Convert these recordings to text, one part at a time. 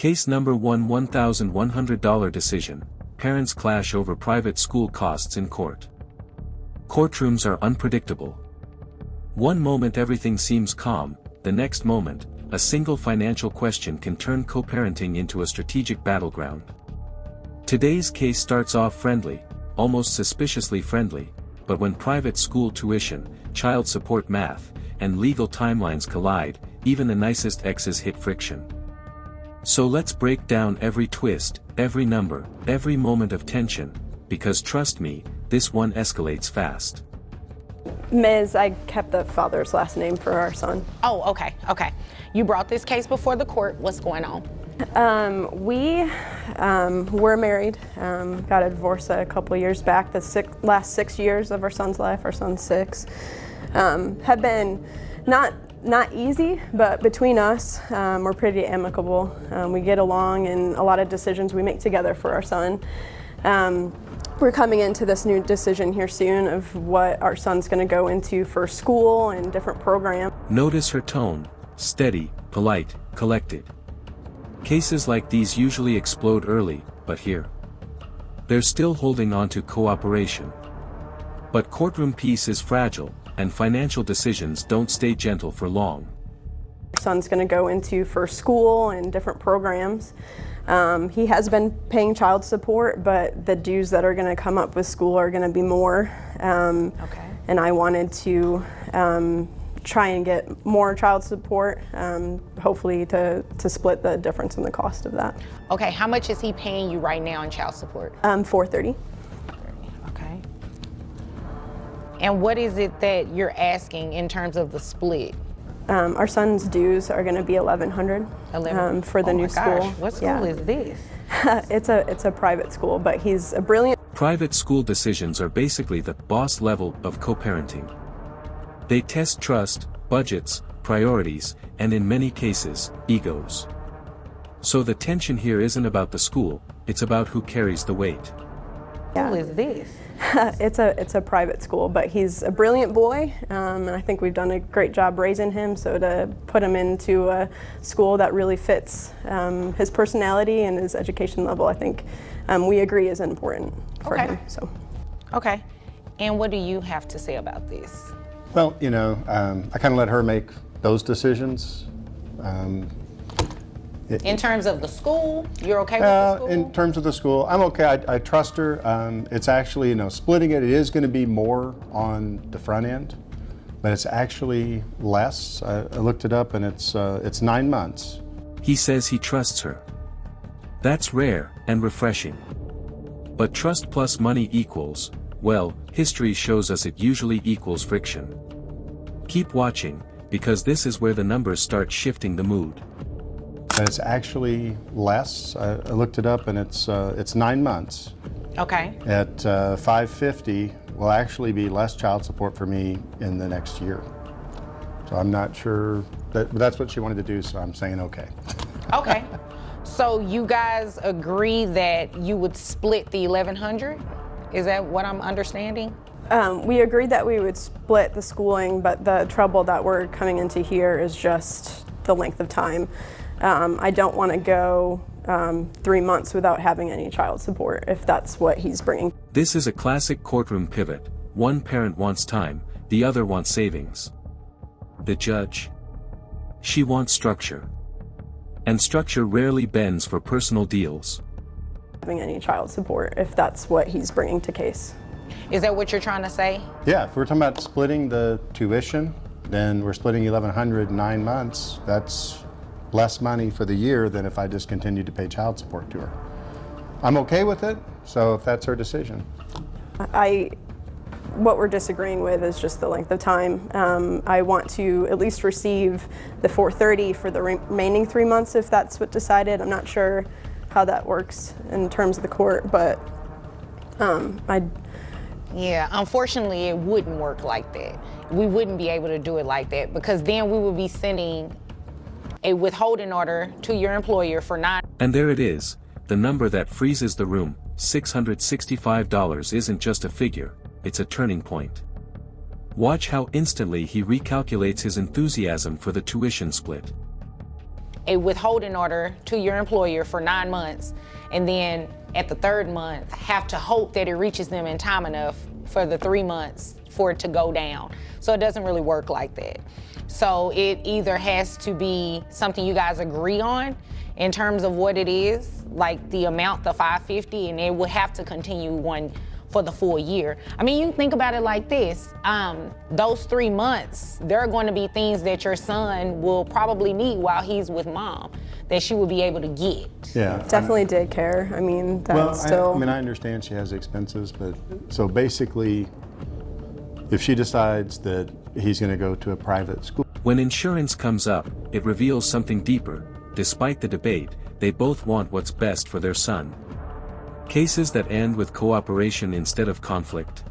Case number 1, $1,100 decision. Parents clash over private school costs in court. Courtrooms are unpredictable. One moment everything seems calm, the next moment, a single financial question can turn co-parenting into a strategic battleground. Today's case starts off friendly, almost suspiciously friendly, but when private school tuition, child support math, and legal timelines collide, even the nicest exes hit friction. So let's break down every twist, every number, every moment of tension, because trust me, this one escalates fast. Ms., I kept the father's last name for our son. Oh, okay. You brought this case before the court. What's going on? We were married, got a divorce a couple years back. The last 6 years of our son's life, our son's 6, have been not easy, but between us, we're pretty amicable. We get along, and a lot of decisions we make together for our son. We're coming into this new decision here soon of what our son's going to go into for school and different programs. Notice her tone, steady, polite, collected. Cases like these usually explode early, but here, they're still holding on to cooperation. But courtroom peace is fragile, and financial decisions don't stay gentle for long. Our son's going to go into for school and different programs. He has been paying child support, but the dues that are going to come up with school are going to be more. And I wanted to try and get more child support, hopefully to split the difference in the cost of that. Okay, how much is he paying you right now in child support? $430. Okay. And what is it that you're asking in terms of the split? Our son's dues are going to be $1,100 for the new school. What school is this? It's a private school, but he's a brilliant. Private school decisions are basically the boss level of co-parenting. They test trust, budgets, priorities, and in many cases, egos. So the tension here isn't about the school, it's about who carries the weight. Who is this? It's a private school, but he's a brilliant boy, and I think we've done a great job raising him, so to put him into a school that really fits his personality and his education level, I think we agree is important for him. So. Okay, and what do you have to say about this? Well, I kind of let her make those decisions. In terms of the school, you're okay with the school? In terms of the school, I'm okay. I trust her. It's actually, splitting it is going to be more on the front end, but it's actually less. I looked it up, and it's 9 months. He says he trusts her. That's rare and refreshing. But trust plus money equals, well, history shows us it usually equals friction. Keep watching, because this is where the numbers start shifting the mood. But it's actually less. I looked it up, and it's 9 months. Okay. At $550 will actually be less child support for me in the next year. So I'm not sure that's what she wanted to do. So I'm saying okay. Okay. So you guys agree that you would split the $1,100? Is that what I'm understanding? We agreed that we would split the schooling, but the trouble that we're coming into here is just the length of time. I don't want to go 3 months without having any child support, if that's what he's bringing. This is a classic courtroom pivot. One parent wants time, the other wants savings. The judge? She wants structure. And structure rarely bends for personal deals. Having any child support, if that's what he's bringing to case. Is that what you're trying to say? Yeah, if we're talking about splitting the tuition, then we're splitting $1,100 in 9 months. That's less money for the year than if I just continued to pay child support to her. I'm okay with it, so if that's her decision. What we're disagreeing with is just the length of time. I want to at least receive the $430 for the remaining 3 months if that's what decided. I'm not sure how that works in terms of the court, but Yeah, unfortunately it wouldn't work like that. We wouldn't be able to do it like that, because then we would be sending a withholding order to your employer for not. And there it is, the number that freezes the room. $665 isn't just a figure, it's a turning point. Watch how instantly he recalculates his enthusiasm for the tuition split. a withholding order to your employer for 9 months, and then at the 3rd month have to hope that it reaches them in time enough for the 3 months for it to go down. So it doesn't really work like that. So it either has to be something you guys agree on in terms of what it is, like the amount, the $550, and it would have to continue one for the full year. I mean, you think about it like this, those 3 months, there are going to be things that your son will probably need while he's with mom that she will be able to get. Yeah. Definitely daycare. I mean, that's Well, still. I mean, I understand she has expenses, but so basically, if she decides that he's going to go to a private school. When insurance comes up, it reveals something deeper. Despite the debate, they both want what's best for their son. Cases that end with cooperation instead of conflict.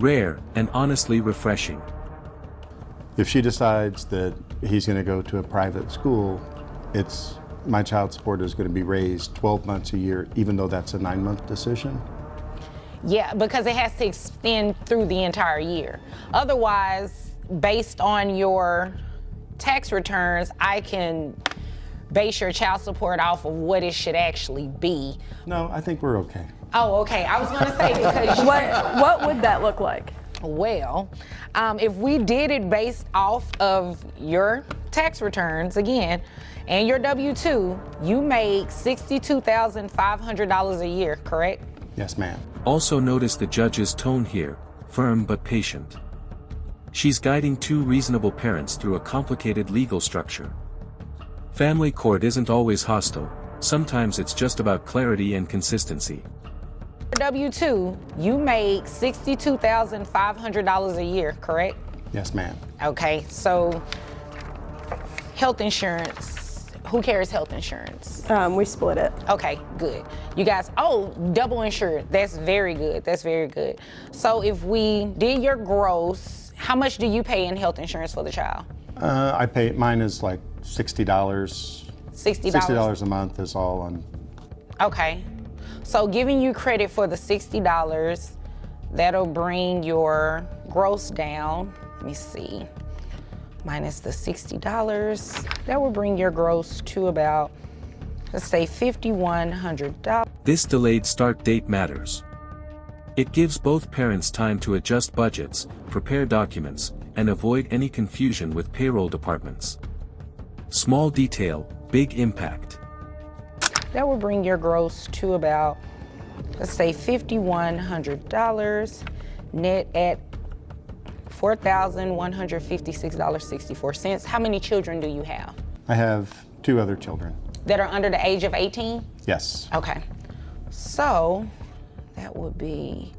Rare, and honestly refreshing. If she decides that he's going to go to a private school, my child support is going to be raised 12 months a year, even though that's a 9-month decision. Yeah, because it has to extend through the entire year. Otherwise, based on your tax returns, I can base your child support off of what it should actually be. No, I think we're okay. Oh, okay. I was gonna say because What would that look like? well, if we did it based off of your tax returns again and your W-2, you make $62,500 a year, correct? Yes, ma'am. Also notice the judge's tone here, firm but patient. She's guiding two reasonable parents through a complicated legal structure. Family court isn't always hostile, sometimes it's just about clarity and consistency. W-2, you make $62,500 a year, correct? Yes, ma'am. Okay, so health insurance. Who carries health insurance? We split it. Okay, good. You guys, double insured. That's very good. That's very good. So if we did your gross, how much do you pay in health insurance for the child? I pay, mine is like $60. $60? $60 a month is all on. Okay. So giving you credit for the $60, that'll bring your gross down. Let me see. Minus the $60, that will bring your gross to about, let's say, $5,100. This delayed start date matters. It gives both parents time to adjust budgets, prepare documents, and avoid any confusion with payroll departments. Small detail, big impact. That will bring your gross to about, let's say, $5,100, net at $4,156.64. How many children do you have? I have 2 other children. That are under the age of 18? Yes. Okay. So that would be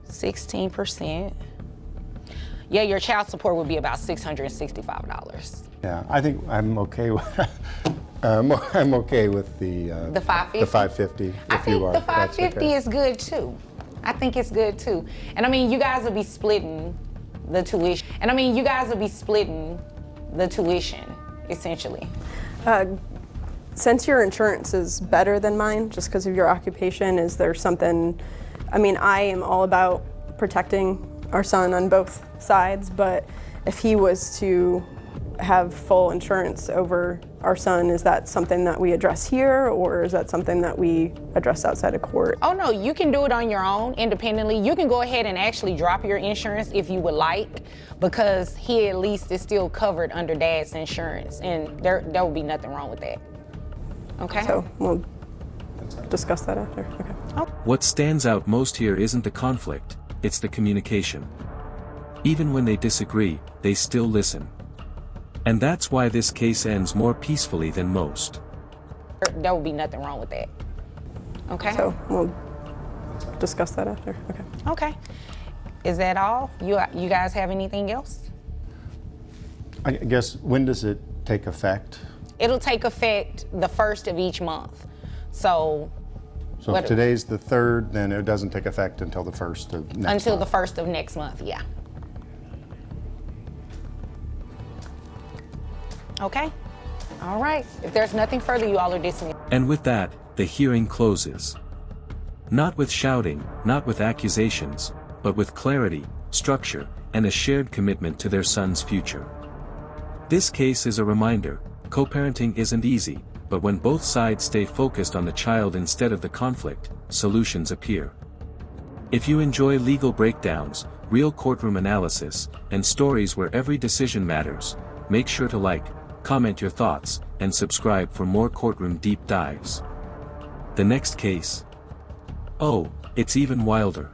16%. Yeah, your child support would be about $665. Yeah, I think I'm okay with. I'm okay with the. The 550. The 550. I if think you are. the 550 is good too. I think it's good too. And I mean, you guys will be splitting the tuition. Essentially. Since your insurance is better than mine, just because of your occupation, is there something, I mean, I am all about protecting our son on both sides, but if he was to have full insurance over our son, is that something that we address here, or is that something that we address outside of court? Oh no, you can do it on your own independently. You can go ahead and actually drop your insurance if you would like, because he at least is still covered under dad's insurance, and there will be nothing wrong with that. Okay? So we'll discuss that after. Okay. What stands out most here isn't the conflict, it's the communication. Even when they disagree, they still listen. And that's why this case ends more peacefully than most. There will be nothing wrong with that. Okay? So we'll discuss that after. Okay. Okay. Is that all? You guys have anything else? I guess, when does it take effect? It'll take effect the 1st of each month. So if today's the 3rd, then it doesn't take effect until the 1st of next month. Until the 1st of next month, yeah. Okay. All right. If there's nothing further, you all are dismissed. And with that, the hearing closes. Not with shouting, not with accusations, but with clarity, structure, and a shared commitment to their son's future. This case is a reminder, Co-parenting isn't easy, but when both sides stay focused on the child instead of the conflict, solutions appear. If you enjoy legal breakdowns, real courtroom analysis, and stories where every decision matters, make sure to like, comment your thoughts, and subscribe for more courtroom deep dives. The next case. Oh, it's even wilder.